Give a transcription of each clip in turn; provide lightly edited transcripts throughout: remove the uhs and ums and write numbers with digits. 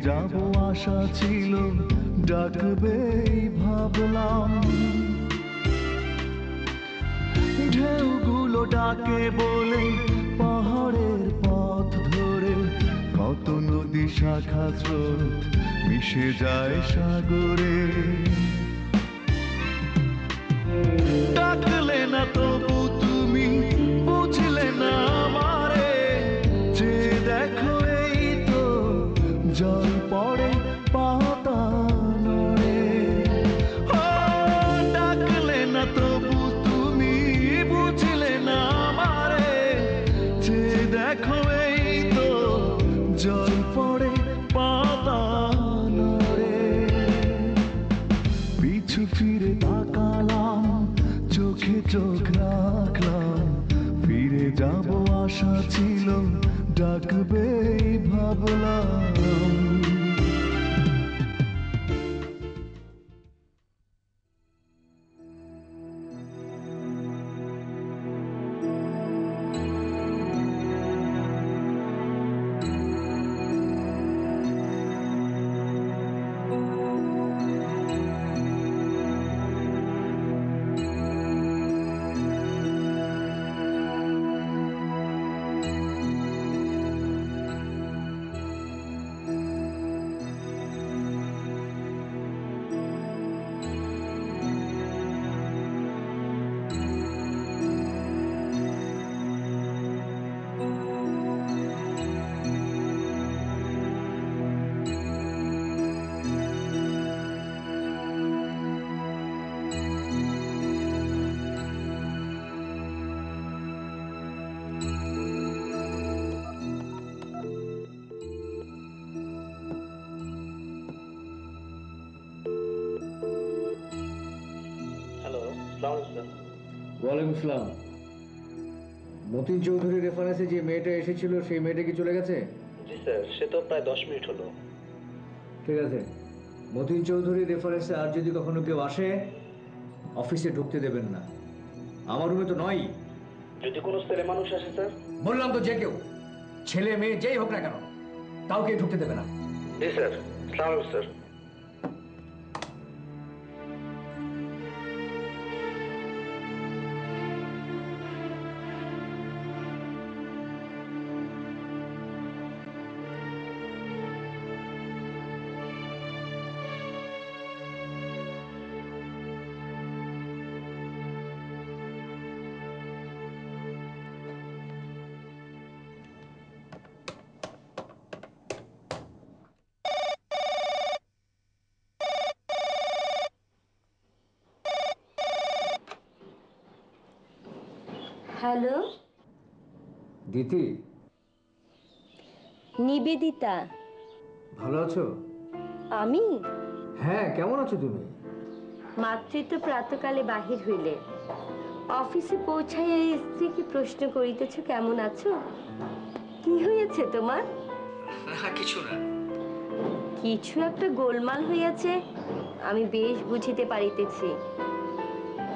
যাব আশা ছিল, ডাকবেই ভাবলাম। ঢেউগুলো ডাকে বলে পাহাড়ের পথ ধরে কত নদী শাখা স্রোত মিশে যায় সাগরে। ডাকলে না তবু তুমি বুঝলে না আমারে, যে দেখো এই তো জল পড়ে পাতা নড়ে। ডাকলে না তবু তুমি বুঝলে না আমারে, যে দেখো এই তো জল পড়ে পাতা নড়ে। পিছু ফিরে তাকালাম, চোখে চোখ রাখলাম, ফিরে যাব আশা ছিল, ডাকবেই ভাবলাম। ওয়ালাইকুম আসসালাম। মতিন চৌধুরী রেফারেন্সে যে মেয়েটা এসেছিল সেই মেয়েটা কি চলে গেছে? জি স্যার, সে তো প্রায় 10 মিনিট হলো। ঠিক আছে, মতিন চৌধুরী রেফারেন্সে আর যদি কখনো কেউ আসে অফিসে ঢুকতে দেবেন না। আমার রুমে তো নয়। যদি কোনো ছেলে মানুষ আসে স্যার? বললাম তো, যে কেউ, ছেলে মেয়ে যেই হোক না কেন, কাউকে ঢুকতে দেবে না। জি স্যার। সালাম স্যার। হ্যালো, দিতি, নিবেদিতা। ভালো আছো? আমি? হ্যাঁ, কেমন আছো তুমি? মাতৃত্ব প্রাতকালে বাহির হইলে অফিসে পৌঁছাইয়া স্ত্রীকে প্রশ্ন করিতেছ কেমন আছো। কি হয়েছে তোমার? না, কিছু না। কিছু একটা গোলমাল হইয়াছে, আমি বেশ বুঝিতে পারিতেছি।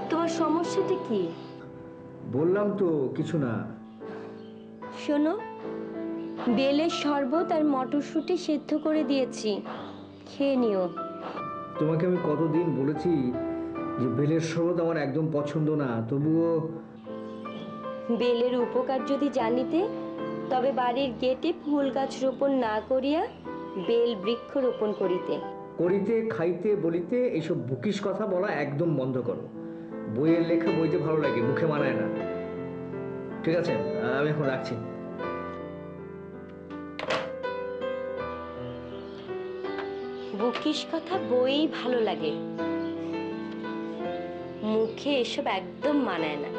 তোমার সমস্যাটা কি? বললাম তো কিছু না। শোনো, বেলের শরবত আর মটরশুঁটি সেদ্ধ করে দিয়েছি, খেয়ে নিও। তোমাকে আমি কতদিন বলেছি যে বেলের শরবত আমার একদম পছন্দ না, তবুও। বেলের উপকার যদি জানিতে, তবে বাড়ির গেটে ফুল গাছ রোপণ না করিয়া বেল বৃক্ষ রোপণ করিতে। করিতে, খাইতে, বলিতে এইসব বুকিশ কথা বলা একদম বন্ধ করো। বইয়ের লেখা বইতে ভালো লাগে, মুখে মানায় না। ঠিক আছে, আমি এখন রাখছি। বুকিশ কথা বই ভালো লাগে, মুখে এসব একদম মানায় না।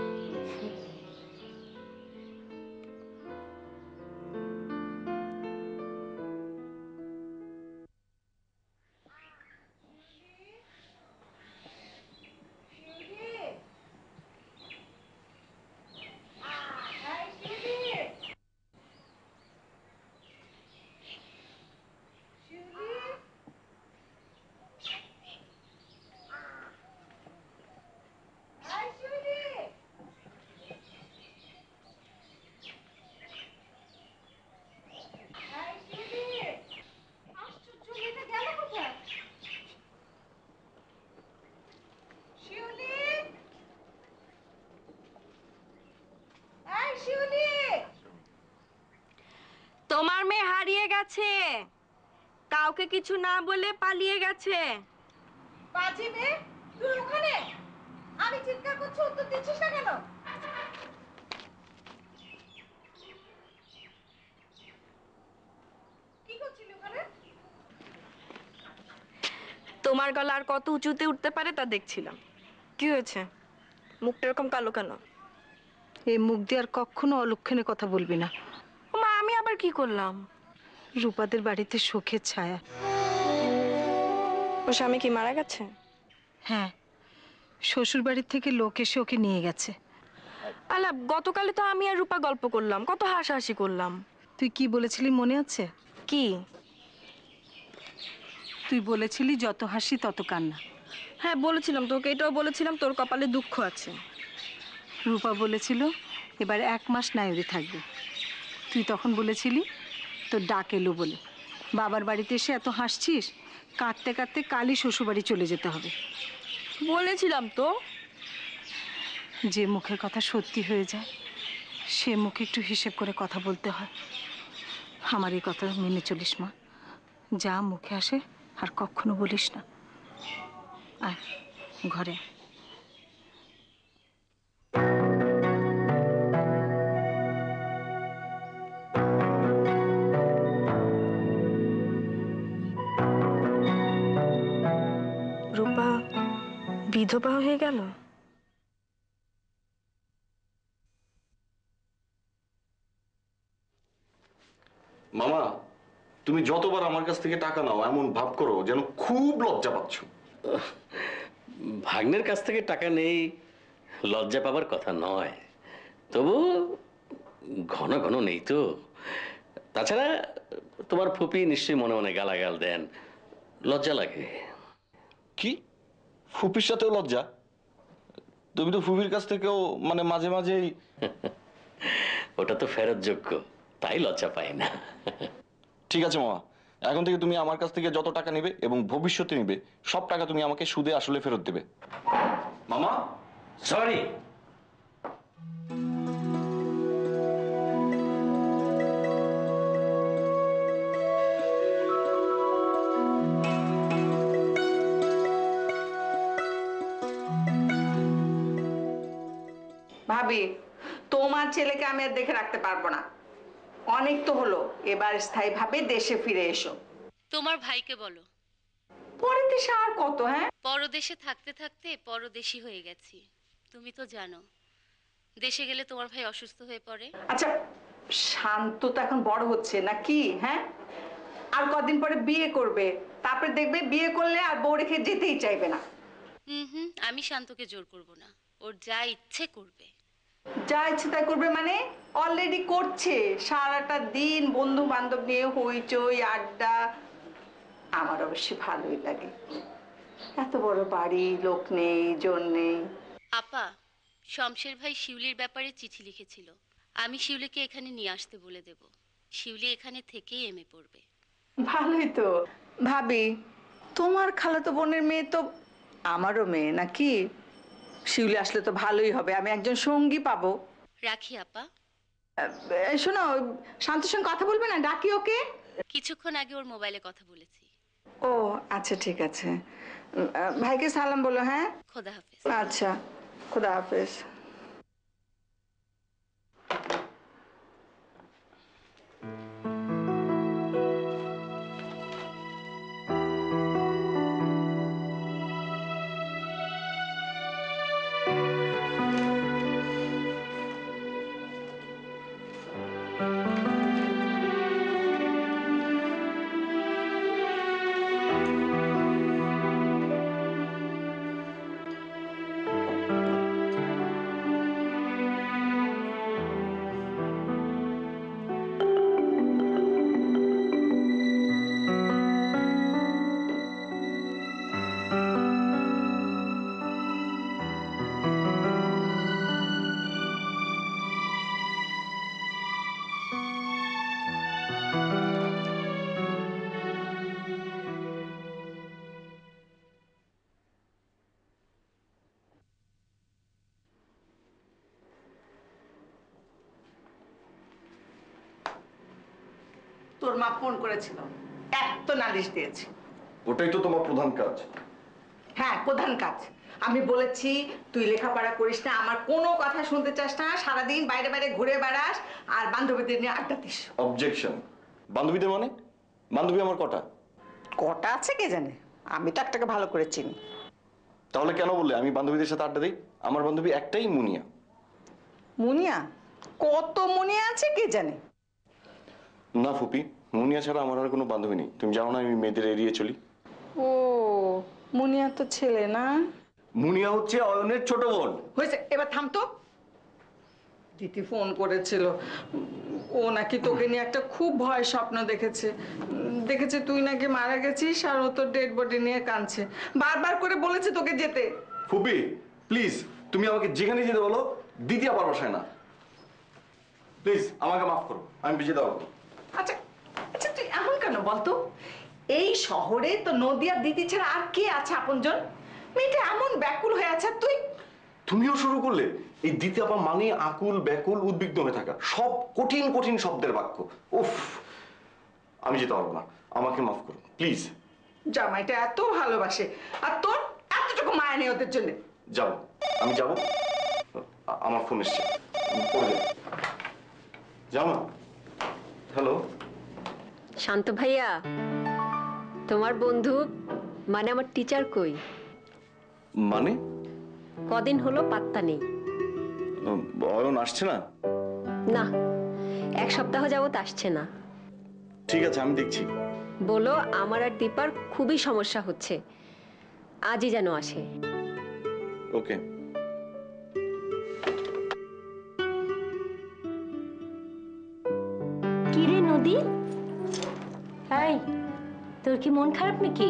গেছে, কাউকে কিছু না বলে পালিয়ে গেছে। বাজি মেয়ে, তুই ওখানে? আমি চিৎকার করছি, উত্তর দিচ্ছিস না কেন? কি করছিলি ওখানে? তোমার গলা আর কত উঁচুতে উঠতে পারে তা দেখছিলাম। কি হয়েছে, মুখটা এরকম কালো কেন? এই মুখ দিয়ে আর কখনো অলক্ষণে কথা বলবি না। মা, আমি আবার কি করলাম? রূপাদের বাড়িতে শোকের ছায়া। ও স্বামী কি মারা গেছে? হ্যাঁ, শ্বশুর বাড়ির থেকে লোক এসে ওকে নিয়ে গেছে। আলা, গতকালে তো আমি আর রূপা গল্প করলাম, কত হাসাহাসি করলাম। তুই কি বলেছিলি মনে আছে? কি? তুই বলেছিলি যত হাসি তত কান্না। হ্যাঁ বলেছিলাম, তোকে এটাও বলেছিলাম তোর কপালে দুঃখ আছে। রূপা বলেছিল এবার 1 মাস নায়রে থাকবে। তুই তখন বলেছিলি তোর ডাক এলো বলে। বাবার বাড়িতে এসে এত হাসছিস, কাঁদতে কাঁদতে কালই শ্বশুরবাড়ি চলে যেতে হবে। বলেছিলাম তো। যে মুখের কথা সত্যি হয়ে যায় সে মুখে একটু হিসেব করে কথা বলতে হয়। আমার এই কথা মেনে চলিস মা। যা মুখে আসে আর কখনো বলিস না। আয় ঘরে। রূপা বিধবা হয়ে গেল? মামা, তুমি যতবার আমার কাছ থেকে টাকা নাও এমন ভাব করো যেন খুব লজ্জা পাচ্ছ। ভাগ্নের কাছ থেকে টাকা নেই, লজ্জা পাবার কথা নয়, তবু ঘন ঘন নেই তো। তাছাড়া তোমার ফুপি নিশ্চয়ই মনে মনে গালাগাল দেন, লজ্জা লাগে। কি? ফুপির সাথেও লজ্জা? তুমি তো ফুপির কাছ থেকেও মানে মাঝে মাঝেই। ওটা তো ফেরত যোগ্য, তাই লজ্জা পাই না। ঠিক আছে মামা, এখন থেকে তুমি আমার কাছ থেকে যত টাকা নেবে এবং ভবিষ্যতে নিবে সব টাকা তুমি আমাকে সুদে আসলে ফেরত দেবে। মামা সরি। ভাবি, তোমার ছেলেকে আমি আর দেখে রাখতে পারবো না। অনেক তো হলো, এবার স্থায়ীভাবে দেশে ফিরে এসো। তোমার ভাইকে বলো পরের দেশে আর কত? হ্যাঁ, পরদেশে থাকতে থাকতে পরদেশী হয়ে গেছি। তুমি তো জানো দেশে গেলে তোমার ভাই অসুস্থ হয়ে পড়ে। আচ্ছা, শান্ত তো এখন বড় হচ্ছে নাকি? হ্যাঁ, আর কদিন পরে বিয়ে করবে, তারপরে দেখবে বিয়ে করলে আর বউ রেখে যেতেই চাইবে না। হুম, আমি শান্তকে জোর করব না, ওর যা ইচ্ছে করবে। যা ইচ্ছে তাই করবে মানে? অলরেডি করছে। সারাটা দিন বন্ধু বান্ধব নিয়ে হইচই আড্ডা। আমার অবশ্যই ভালোই লাগে। এত বড় বাড়ি, লোক নেই, জন নেই। আপা, শমশের ভাই শিউলির ব্যাপারে চিঠি লিখেছিল, আমি শিউলিকে এখানে নিয়ে আসতে বলে দেব। শিউলি এখানে থেকেই এমএ পড়বে। ভালোই তো। ভাবি, তোমার খালাতো বোনের মেয়ে তো আমারও মেয়ে নাকি? শিউলি আসলে তো ভালোই হবে, আমি একজন সঙ্গী পাবো। রাখি আপা। শোনো, শান্তর সঙ্গে কথা বলবে না? ডাকি ওকে। কিছুক্ষণ আগে ওর মোবাইলে কথা বলেছি। ও আচ্ছা, ঠিক আছে। ভাইকে সালাম বলো। হ্যাঁ, খোদা হাফেজ। আচ্ছা, খোদা হাফেজ। তোর মা ফোন করেছিল, এত নালিশ দিয়েছে। ওটাই তো তোমার প্রধান কাজ। হ্যাঁ, প্রধান কাজ। আমি বলেছি তুই লেখাপড়া করিস না, আমার কোনো কথা শুনতে চাস না, সারাদিন বাইরে বাইরে ঘুরে বেড়াস আর বান্ধবীদের নিয়ে আড্ডা দিস। অবজেকশন। বান্ধবীদের মানে? বান্ধবী আমার কটা? কটা আছে কে জানে, আমি তো একটাকে ভালো করে চিনি। তাহলে কেন বললে আমি বান্ধবীদের সাথে আড্ডা দিই? আমার বান্ধবী একটাই, মুনিয়া। মুনিয়া? কত মুনিয়া আছে কে জানে। না ফুপি, মুনিয়া ছাড়া আমার আর কোনো বান্ধবী নেই। তুমি জানো না আমি মেয়েদের এড়িয়ে চলি। ও, মুনিয়া তো ছেলে না? মুনিয়া হচ্ছে অয়নের ছোট বোন। হয়েছে, এবার থাম তো। দিদি ফোন করেছিল, ও নাকি তোকে নিয়ে একটা খুব ভয় স্বপ্ন দেখেছে। দেখেছে তুই নাকি মারা গেছিস আর ও তোর ডেড বডি নিয়ে কাঁদছে। বারবার করে বলেছে তোকে যেতে। ফুপি প্লিজ, তুমি আমাকে যেখানে যেতে বলো, দিদি আবার বসায় না। প্লিজ আমাকে মাফ করো, আমি বেঁচে দেওয়া। আচ্ছা আচ্ছা, তুই এমন কেন বলতো? এই শহরে তো নদী আর দিদি ছাড়া আর কে আছে আপনজন? মেয়েটা এমন ব্যাকুল হয়ে আছে, তুই? তুমিও শুরু করলে। এই দিতে আবার মানে আকুল, ব্যাকুল, উদ্বিগ্ন হয়ে থাকা, সব কঠিন কঠিন শব্দের বাক্য। উফ, আমি যেতে পারবো না, আমাকে মাফ করো প্লিজ। জামাইটা এত ভালোবাসে আর তোর এতটুকু মায়া নেই ওদের জন্য। যাবো, আমি যাবো। আমার ফোন এসছে, পড়ে যাবো। যাও না। হ্যালো শান্ত ভাইয়া, তোমার বন্ধু মানে আমার টিচার কই? মানে? কদিন হলো পাত্তা নেই। অয়ন আসছে না? না, 1 সপ্তাহ যাবত আসছে না। ঠিক আছে, আমি দেখছি। বলো আমার আর দীপার খুবই সমস্যা হচ্ছে, আজই যেন আসে। ওকে। কি রে নদী, এই তোর কি মন খারাপ নাকি?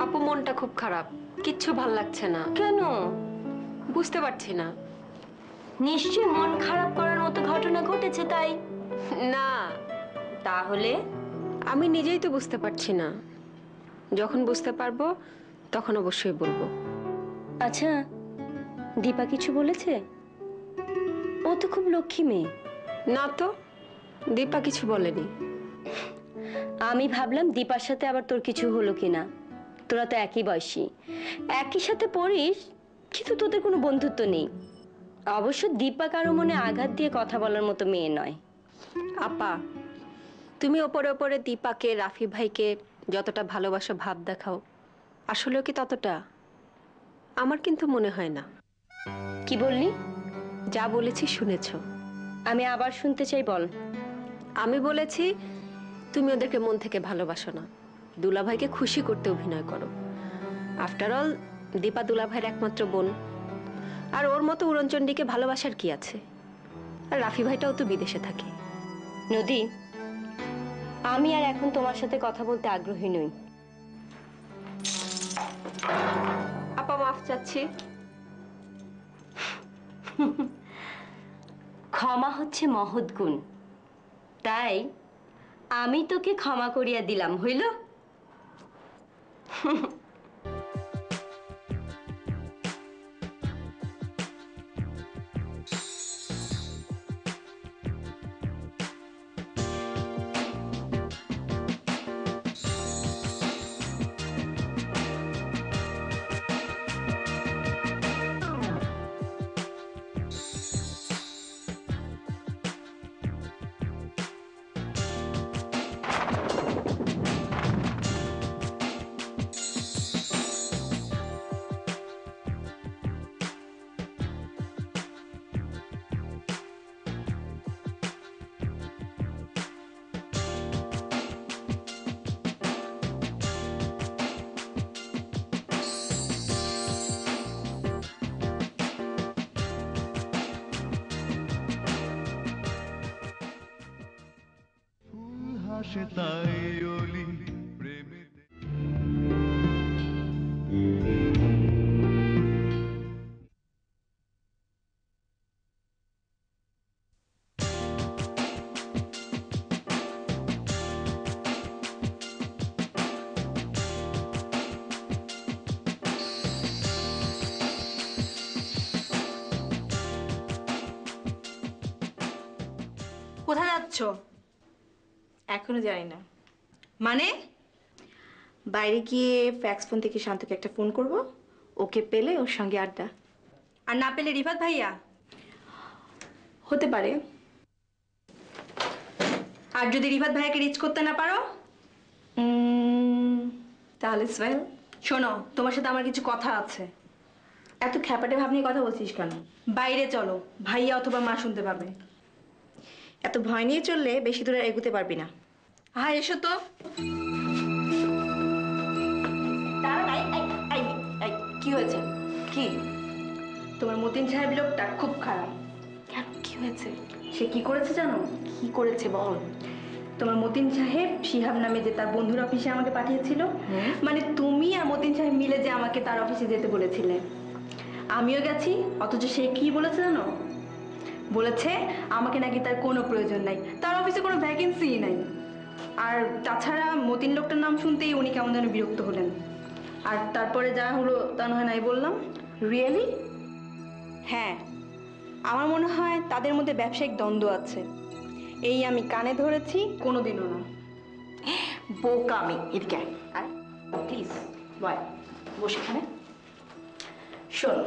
আপু মনটা খুব খারাপ, কিচ্ছু ভাল লাগছে না। কেন? বুঝতে পারছি না। নিশ্চয়ই মন খারাপ করার মতো ঘটনা ঘটেছে তাই। না, তাহলে? আমি নিজেই তো বুঝতে পারছি না। যখন বুঝতে পারবো তখন অবশ্যই বলবো। আচ্ছা, দীপা কিছু বলেছে? ও তো খুব লক্ষ্মী মেয়ে। না তো, দীপা কিছু বলেনি। আমি ভাবলাম দীপার সাথে আবার তোর কিছু হলো কিনা। তোরা তো একই বয়সী, একই সাথে পড়িস, কিন্তু তোদের কোনো বন্ধুত্ব নেই। অবশ্য দীপা কারো মনে আঘাত দিয়ে কথা বলার মতো মেয়ে নয়। আপা, তুমি ওপরে ওপরে দীপাকে, রাফি ভাইকে যতটা ভালোবাসো ভাব দেখাও, আসলেও কি ততটা? আমার কিন্তু মনে হয় না। কি বললি? যা বলেছি শুনেছো? আমি আবার শুনতে চাই, বল। আমি বলেছি তুমি ওদেরকে মন থেকে ভালোবাসো না, দুলাভাইকে খুশি করতে অভিনয় করো। আফটার অল দীপা দুলাভাইয়ের একমাত্র বোন, আর ওর মতো উড়নচণ্ডীকে ভালোবাসার কি আছে? আর রাফি ভাইটাও তো বিদেশে থাকে। নদী, আমি আর এখন তোমার সাথে কথা বলতে আগ্রহী নই। আপা মাফ চাচ্ছি। ক্ষমা হচ্ছে মহৎ গুণ, তাই আমি তোকে ক্ষমা করিয়া দিলাম, হইল? হাসে তাই অলি প্রেমেতে। কোথায় যাচ্ছ? এখনো জানি না। মানে বাইরে গিয়ে ফ্যাক্স ফোন থেকে শান্তকে একটা ফোন করব, ওকে পেলে ওর সঙ্গে আড্ডা, আর না পেলে রিফাত ভাইয়া হতে পারে। আর যদি রিফাত ভাইয়াকে রিচ করতে না পারো তাহলে সোহেল। শোনো, তোমার সাথে আমার কিছু কথা আছে। এত খ্যাপাটে ভাব নিয়ে কথা বলছিস কেন? বাইরে চলো, ভাইয়া অথবা মা শুনতে পাবে। এত ভয় নিয়ে চললে বেশি দূরে এগোতে পারবি না। হ্যাঁ এসো তো। কি হয়েছে? কি? তোমার মতিন সাহেব লোকটা খুব খারাপ। কেন, কি হয়েছে? সে কি করেছে জানো? কি করেছে বল। তোমার মতিন সাহেব শিহাব নামে যে তার বন্ধুর অফিসে আমাকে পাঠিয়েছিল, মানে তুমি আর মতিন সাহেব মিলে যে আমাকে তার অফিসে যেতে বলেছিলে, আমিও গেছি। অথচ সে কি বলেছে জানো? বলেছে আমাকে নাকি তার কোনো প্রয়োজন নাই, তার অফিসে কোনো ভ্যাকেন্সি নাই। আর তাছাড়া মতিন লোকটার নাম শুনতেই উনি কেমন যেন বিরক্ত হলেন। আর তারপরে যা হলো তা নয় নাই বললাম। রিয়েলি? হ্যাঁ, আমার মনে হয় তাদের মধ্যে ব্যবসায়িক দ্বন্দ্ব আছে। এই আমি কানে ধরেছি, কোনোদিনও না। বোকামি। এদিকে আয় প্লিজ, বয় বসে এখানে। শোন,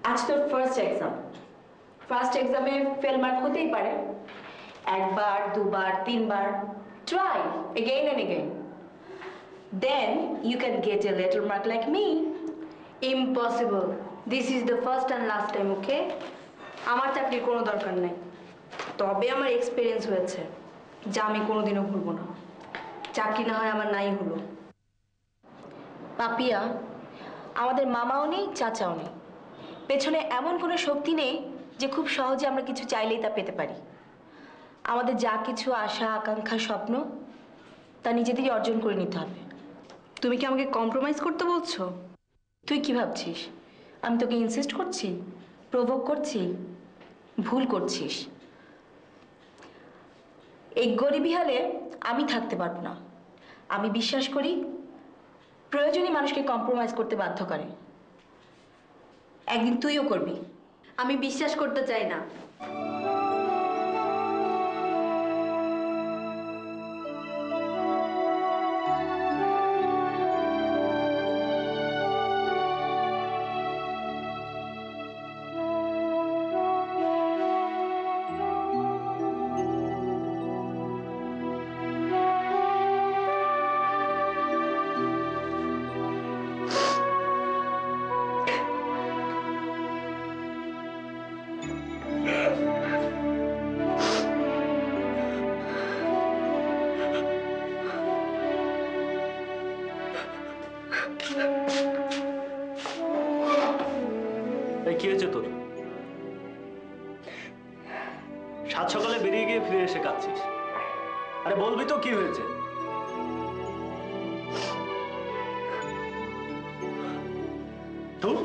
আজ তোর ফার্স্ট এক্সাম। ফার্স্ট এক্সামে ফেল মার্ক হতেই পারে, একবার, দুবার, তিনবার। Try again and again, then you can get a letter mark like me. Impossible. This is the first and last time, okay? আমার চাকরির কোনো দরকার নেই, তবে আমার এক্সপিরিয়েন্স হয়েছে যা আমি কোনোদিনও ভুলবো না। চাকরি না হয় আমার নাই হলো। পাপিয়া, আমাদের মামাও নেই, চাচাও নেই, পেছনে এমন কোনো শক্তি নেই যে খুব সহজে আমরা কিছু চাইলেই তা পেতে পারি। আমাদের যা কিছু আশা, আকাঙ্ক্ষা, স্বপ্ন, তা নিজেদেরই অর্জন করে নিতে হবে। তুমি কি আমাকে কম্প্রোমাইজ করতে বলছো? তুই কি ভাবছিস আমি তোকে ইনসিস্ট করছি, প্রভোক করছি? ভুল করছিস। এই গরিবি হালে আমি থাকতে পারবো না। আমি বিশ্বাস করি প্রয়োজনই মানুষকে কম্প্রোমাইজ করতে বাধ্য করে। একদিন তুইও করবি। আমি বিশ্বাস করতে চাই না। কি হয়েছে তোর? সাত সকালে বেরিয়ে গিয়ে ফিরে এসে কাঁদছিস। আরে বলবি তো কি হয়েছে? তুই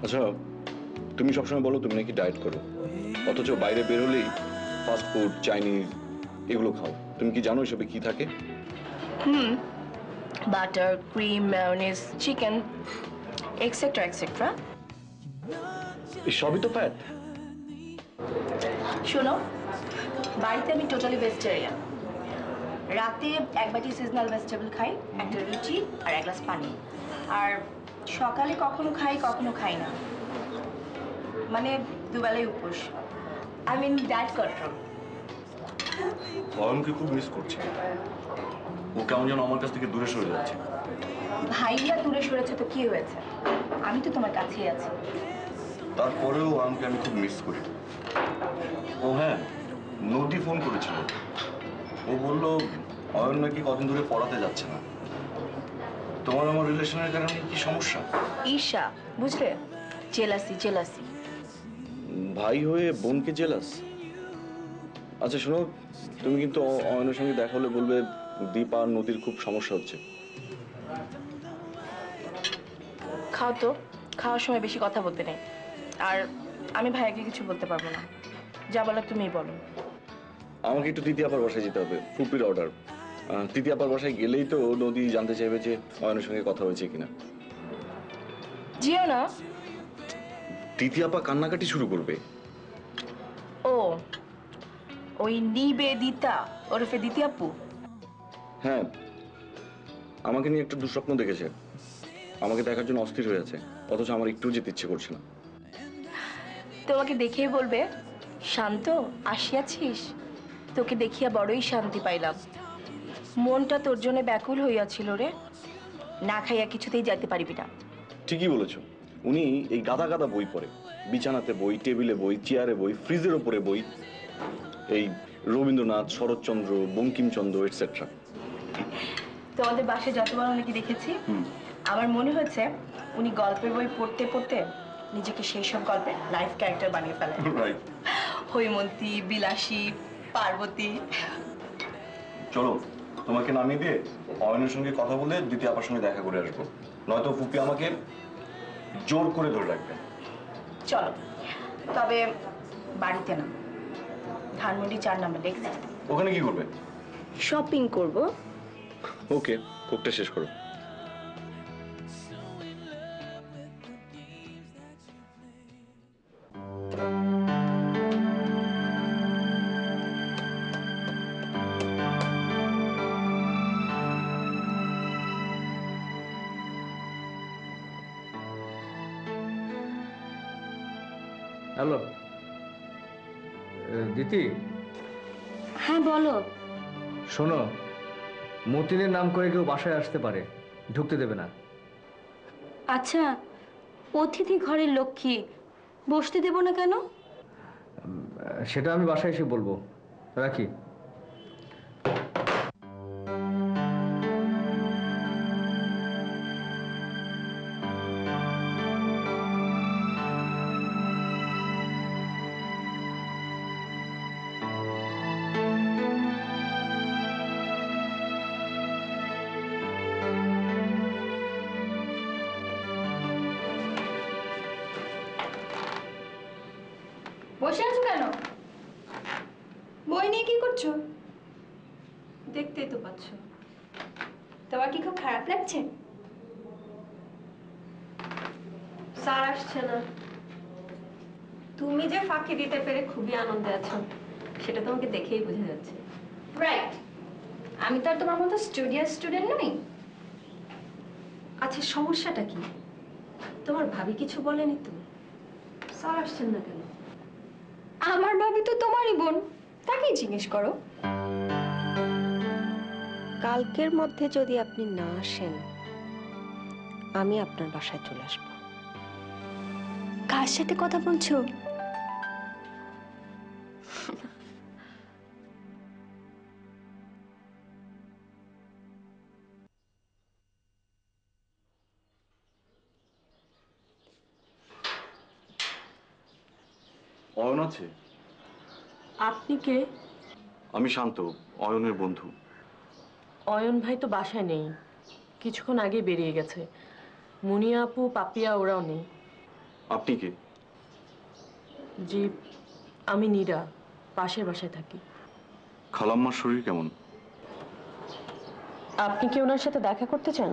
আচ্ছা, তুমি সবসময় বলো তুমি নাকি ডায়েট করো, অথচ বাইরে বের হলেই ফাস্ট ফুড, চাইনিজ এগুলো খাও। তুমি কি জানো এসবে কি থাকে? Butter, cream, mayonnaise, chicken, etcetera etcetera. সবই তো ফ্যাট। শোনো, বাড়িতে আমি টোটালি ভেজিটেরিয়ান। রাতে এক বাটি সিজনাল ভেজিটেবল খাই, একটা রুটি আর এক গ্লাস পানি। আর সকালে কখনো খাই কখনো খাই না, মানে দুবেলাই উপোস। I mean diet control. অয়নকে খুব মিস করছি। ও কেমন যেন আমার কাছ থেকে দূরে সরে যাচ্ছে। ভাইয়া দূরে সরেছে তো কি হয়েছে, আমি তো তোমার কাছেই আছি। তারপরেও অয়নকে আমি খুব মিস করি। ও হ্যাঁ, নদী ফোন করেছিল। ও বলল অয়ন নাকি কদিন ধরে পড়াতে যাচ্ছে না। তোমার আমার রিলেশনের কারণে কি সমস্যা? ঈর্ষা, বুঝলে? Jealousy jealousy. ভাই হয়ে বোনকে জেলাস? আচ্ছা শোনো, তুমি কিন্তু অয়নের সঙ্গে দেখা হলে বলবে দীপ আর নদীর খুব সমস্যা হচ্ছে। খাও তো, খাওয়ার সময় বেশি কথা বলতে নেই। আর আমি ভাইয়াকে কিছু বলতে পারবো না, যা বলার তুমিই বলো। আমাকে একটু তৃতীয় আপার বাসায় যেতে হবে, ফুপির অর্ডার। তৃতীয় আপার বাসায় গেলেই তো নদী জানতে চাইবে যে অয়নের সঙ্গে কথা হয়েছে কিনা। জিও না। তৃতীয় আপা কান্নাকাটি শুরু করবে। ও, ওই নিবেদিতা ওরফে দিতি আপু? হ্যাঁ, আমাকে নিয়ে একটা দুঃস্বপ্ন দেখেছে, আমাকে দেখার জন্য অস্থির হয়ে আছে, অথচ আমার একটু যেতে ইচ্ছে করছে না। তোমাকে দেখেই বলবে, শান্ত আসিয়াছিস? তোকে দেখিয়া বড়ই শান্তি পাইলাম। মনটা তোর জন্য ব্যাকুল হইয়াছিল রে, না খাইয়া কিছুতেই যাইতে পারিবি না। ঠিকই বলেছ, উনি এই গাদা গাদা বই পড়ে, বিছানাতে বই, টেবিলে বই, চেয়ারে বই, ফ্রিজের ওপরে বই, এই রবীন্দ্রনাথ, শরৎচন্দ্র, বঙ্কিমচন্দ্র এটসেট্রা। তোমাদের বাসায় যতবার উনিকে দেখেছি আমার মনে হয়েছে উনি গল্পের বই পড়তে পড়তে নিজেকে সেই সব গল্পের লাইফ ক্যারেক্টার বানিয়ে ফেলেন। হৈমন্তী, বিলাসী, পার্বতী। চলো, তোমাকে নামিয়ে দিয়ে অয়নের সঙ্গে কথা বলে দ্বিতীয় আপার সঙ্গে দেখা করে আসবো, নয়তো ফুপি আমাকে জোর করে ধরে রাখবে। চলো, তবে বাড়িতে না, ধানমন্ডি 4 নম্বর লেক সিটি। ওখানে কি করবে? শপিং করব। ওকে, কোকটা শেষ করো। হ্যালো দিতি। হ্যাঁ বলো। শোনো, মতিনের নাম করে কেউ বাসায় আসতে পারে, ঢুকতে দেবে না। আচ্ছা, অতিথি ঘরের লক্ষ্মী, বসতে দেব না কেন? সেটা আমি বাসায় এসে বলবো, রাখি। বসে আছো কেন? বই নিয়ে কি করছো? দেখতেই তো পাচ্ছ। তোমার কি খুব খারাপ লাগছে? স্যার আসছে না। তুমি যে ফাঁকি দিতে পেরে খুবই আনন্দে আছো, সেটা তোমাকে দেখেই বোঝা যাচ্ছে। রাইট, আমি তো আর তোমার মতো স্টুডিয়াস স্টুডেন্ট নই। আচ্ছা, সমস্যাটা কি? তোমার ভাবি কিছু বলেনি তো? স্যার আসছেন না কেন? আমার ভাবি তো তোমারই বোন, তাকেই জিজ্ঞেস করো। কালকের মধ্যে যদি আপনি না আসেন, আমি আপনার বাসায় চলে আসব। কার সাথে কথা বলছো? অয়ন আছে? আপনি কে? আমি শান্ত, অয়নের বন্ধু। অয়ন ভাই তো বাসায় নেই, কিছুক্ষণ আগে বেরিয়ে গেছে। মুনিয়া আপু, পাপিয়া ওরাও নেই। আপনি কে? জি, আমি নীরা, পাশের বাসায় থাকি। খালাম্মার শরীর কেমন? আপনি কি ওনার সাথে দেখা করতে চান?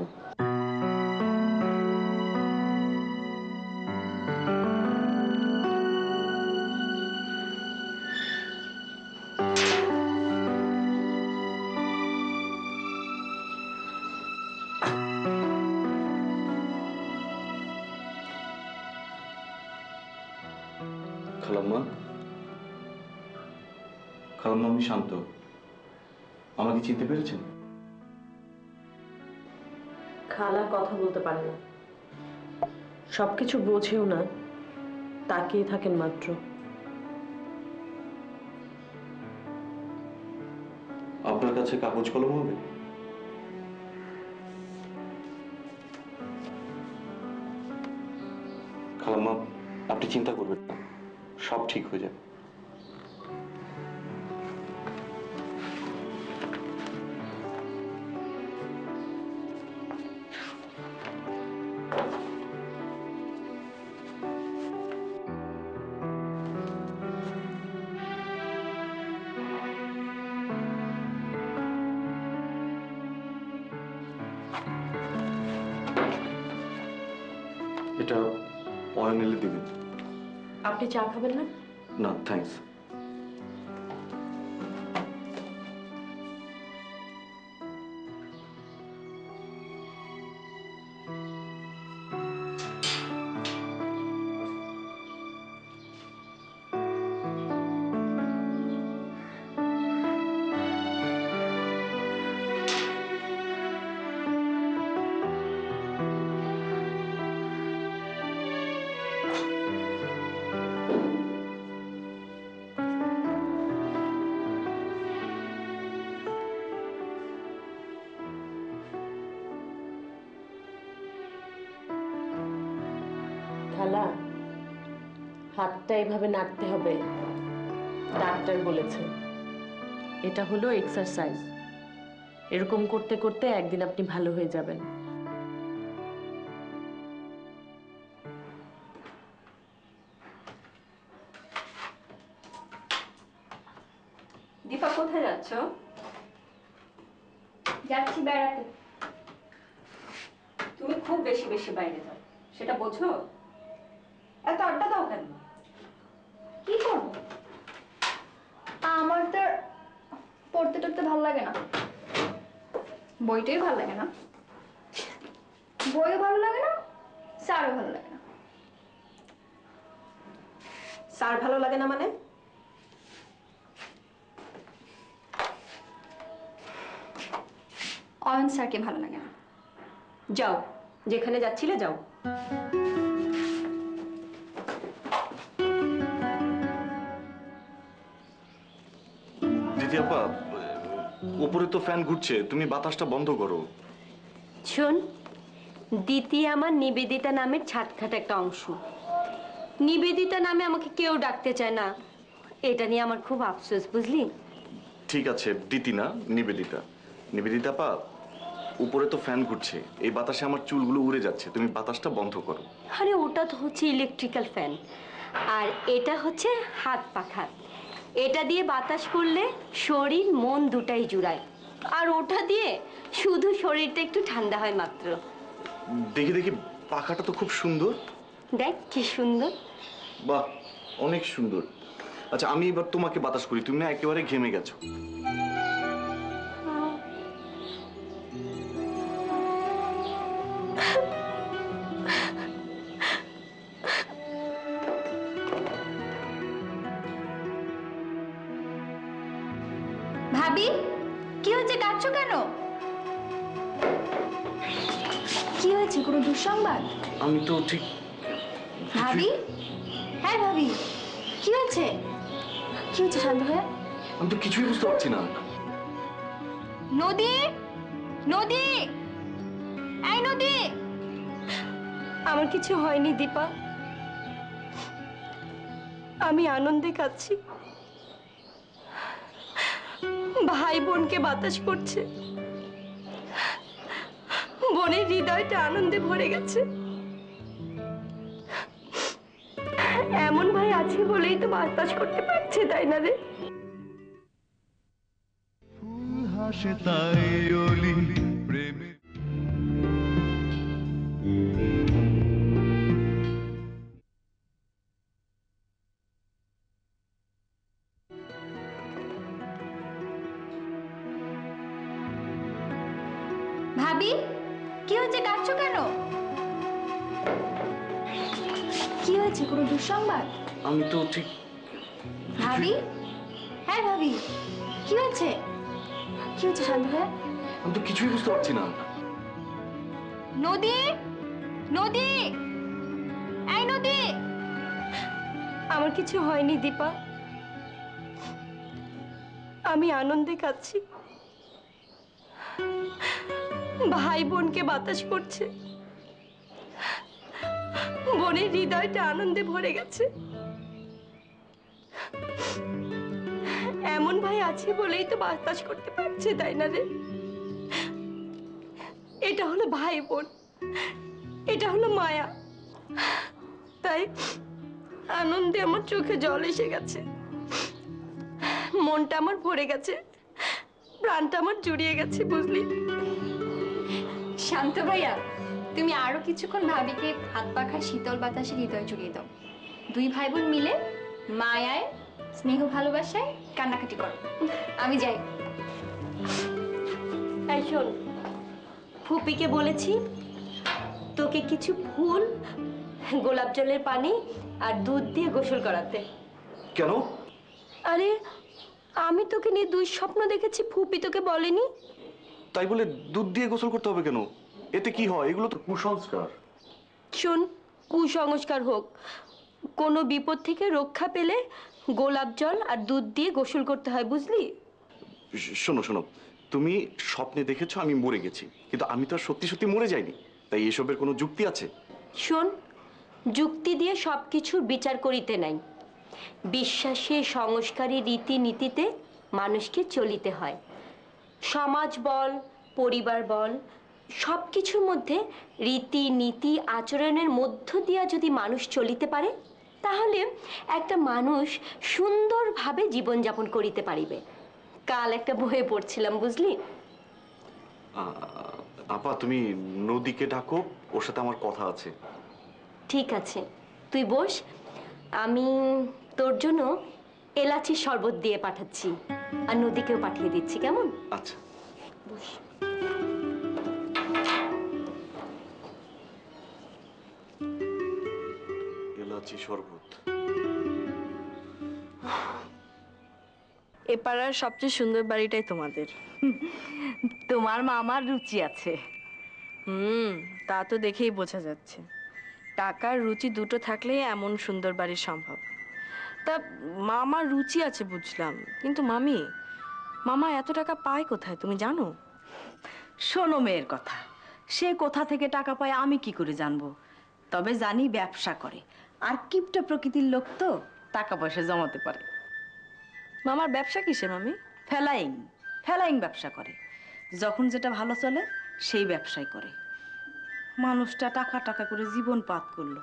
খালাম্মা, খালাম্মা আমি শান্ত, আমাকে চিনতে পেরেছেন? খালা কথা বলতে পারে না, সবকিছু বোঝেও না, তাকিয়ে থাকেন মাত্র। আপনার কাছে কাগজ কলম হবে? খালাম্মা, আপনি চিন্তা করবেন না, সব ঠিক হয়ে যাবে। এটা অয়ন এলে দিবেন। আপনি চা খাবেন না? না থ্যাঙ্কস। খালা, হাতটা এভাবে নাড়তে হবে, ডাক্তার বলেছে। এটা হলো এক্সারসাইজ। এরকম করতে করতে একদিন আপনি ভালো হয়ে যাবেন। দীপা, কোথায় যাচ্ছ? যাচ্ছি বেড়াতে। তুমি খুব বেশি বেশি বাইরে যাও, সেটা বোঝো? এত আড্ডা দাও কেন? কি করবো? আমার তো পড়তে টড়তে ভালো লাগে না, বইটাই ভালো লাগে না, বইও ভালো লাগে না, স্যারও ভালো লাগে না। স্যার ভালো লাগে না মানে? অয়ন স্যারকে ভালো লাগে না। যাও, যেখানে যাচ্ছিলে যাও। দিদি আপা, উপরে তো ফ্যান ঘুরছে, তুমি বাতাসটা বন্ধ করো। শোন, দিতি আমার নিবেদিতা নামের ছাটখাট একটা অংশ। নিবেদিতা নামে আমাকে কেউ ডাকতে চায় না, এটা নিয়ে আমার খুব আফসোস, বুঝলি? ঠিক আছে, দিতি না, নিবেদিতা। নিবেদিতা আপা, উপরে তো ফ্যান ঘুরছে, এই বাতাসে আমার চুলগুলো উড়ে যাচ্ছে, তুমি বাতাসটা বন্ধ করো। আরে ওটা তো হচ্ছে ইলেকট্রিক্যাল ফ্যান, আর এটা হচ্ছে হাত পাখা। এটা দিয়ে বাতাস করলে শরীর মন দুটাই জুড়ায়, আর ওটা দিয়ে শুধু শরীরটা একটু ঠান্ডা হয় মাত্র। দেখি দেখি, পাখাটা তো খুব সুন্দর। দেখ কি সুন্দর। বাহ, অনেক সুন্দর। আচ্ছা, আমি এবার তোমাকে বাতাস করি, তুমি না একেবারে ঘেমে গেছো। ভাবি, কি হয়েছে? কাঁদছো কেন? কি হয়েছে? কোনো দুঃসংবাদ? আমি তো ঠিক। ভাবি, হ্যাঁ ভাবি, কি হয়েছে? কি হয়েছে শান্ত হয়ে? আমি তো কিছুই বুঝতে পারছি না। নদী, নদী, এই নদী। আমার কিছু হয়নি দীপা, আমি আনন্দে কাঁদছি। ভাই বোনকে বাতাস করছে, বোনের হৃদয়টা আনন্দে ভরে গেছে। এমন ভাই আছে বলেই তো বাতাস করতে পারছে, তাই না রে? ফুল হাসে তাই অলি প্রেমে। ভাবি, কি হয়েছে? কাঁদছো কেন? কি হয়েছে? কোনো দুঃসংবাদ? আমি তো ঠিক। ভাবি, হ্যাঁ ভাবি, কি হয়েছে? কি হয়েছে শান্ত হয়ে? আমি তো কিছুই বুঝতে পারছি না। নদী, নদী, এই নদী। আমার কিছু হয়নি দীপা, আমি আনন্দে কাঁদছি। ভাই বোনকে বাতাস করছে, বোনের হৃদয়টা আনন্দে ভরে গেছে। এমন ভাই আছে বলেই তো বাতাস করতে পারছে, তাই না রে? এটা হলো ভাই বোন, এটা হলো মায়া। তাই আনন্দে আমার চোখে জল এসে গেছে, মনটা আমার ভরে গেছে, প্রাণটা আমার জুড়িয়ে গেছে, বুঝলি? শান্ত ভাইয়া, তুমি আরো কিছুক্ষণ ভাবিকে হাত পাখার শীতল বাতাসে হৃদয় জুড়িয়ে দাও। দুই ভাই বোন মিলে মায়ায় স্নেহ ভালোবাসায় কান্নাকাটি করো। আমি যাই। এই শোন, ফুপিকে বলেছি তোকে কিছু ফুল, গোলাপ জলের পানি আর দুধ দিয়ে গোসল করাতে। কেন? আরে আমি তোকে নিয়ে দুঃস্বপ্ন দেখেছি, ফুপি তোকে বলেনি? তাই বলে দুধ দিয়ে গোসল করতে হবে কেন? এতে কি হয়? এগুলো তো কুসংস্কার। শোন, কুসংস্কার হোক, কোনো বিপদ থেকে রক্ষা পেলে গোলাপ জল আর দুধ দিয়ে গোসল করতে হয়, বুঝলি? শোনো শোনো, তুমি স্বপ্নে দেখেছো আমি মরে গেছি, কিন্তু আমি তো আর সত্যি সত্যি মরে যাইনি, তাই এসবের কোনো যুক্তি আছে? শোন, যুক্তি দিয়ে সব কিছুর বিচার করিতে নাই। বিশ্বাসে, সংস্কারে, রীতিনীতিতে মানুষকে চলিতে হয়। সমাজ বল, পরিবার বল, সব কিছুর মধ্যে রীতিনীতি আচরণের মধ্য দিয়া যদি মানুষ চলিতে পারে, তাহলে একটা মানুষ সুন্দরভাবে জীবনযাপন করিতে পারিবে। কাল একটা বইয়ে পড়ছিলাম, বুঝলি? আপা, তুমি নদীকে ডাকো, ওর সাথে আমার কথা আছে। ঠিক আছে, তুই বস, আমি তোর জন্য এলাচির শরবত দিয়ে পাঠাচ্ছি, আর নদীকেও পাঠিয়ে দিচ্ছি, কেমন? আচ্ছা। বস। এলাচি শরবত। এ পাড়ার সবচেয়ে সুন্দর বাড়িটাই তোমাদের। তোমার মামার রুচি আছে। তা তো দেখেই বোঝা যাচ্ছে। টাকার রুচি দুটো থাকলে এমন সুন্দর বাড়ি সম্ভব। তা মামার রুচি আছে বুঝলাম, কিন্তু মামা এত টাকা পায় কোথায় তুমি জানো? শোনো মেয়ের কথা, সে কোথা থেকে টাকা পায় আমি কি করে জানবো? তবে জানি ব্যবসা করে, আর কিপটা প্রকৃতির লোক তো টাকা পয়সা জমাতে পারে। মামার ব্যবসা কিসে মামি? ফেলাইং ব্যবসা করে। যখন যেটা ভালো চলে সেই ব্যবসাই করে। মানুষটা টাকা টাকা করে জীবন পাত করলো,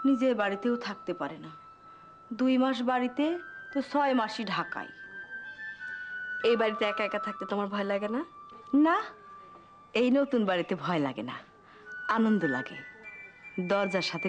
নিজের বাড়িতেও থাকতে পারে না। 2 মাস বাড়িতে তো 6 মাসই ঢাকায়। এই বাড়িতে একা একা থাকতে তোমার ভয় লাগে না? না, এই নতুন বাড়িতে ভয় লাগে না, আনন্দ লাগে। দরজার সাথে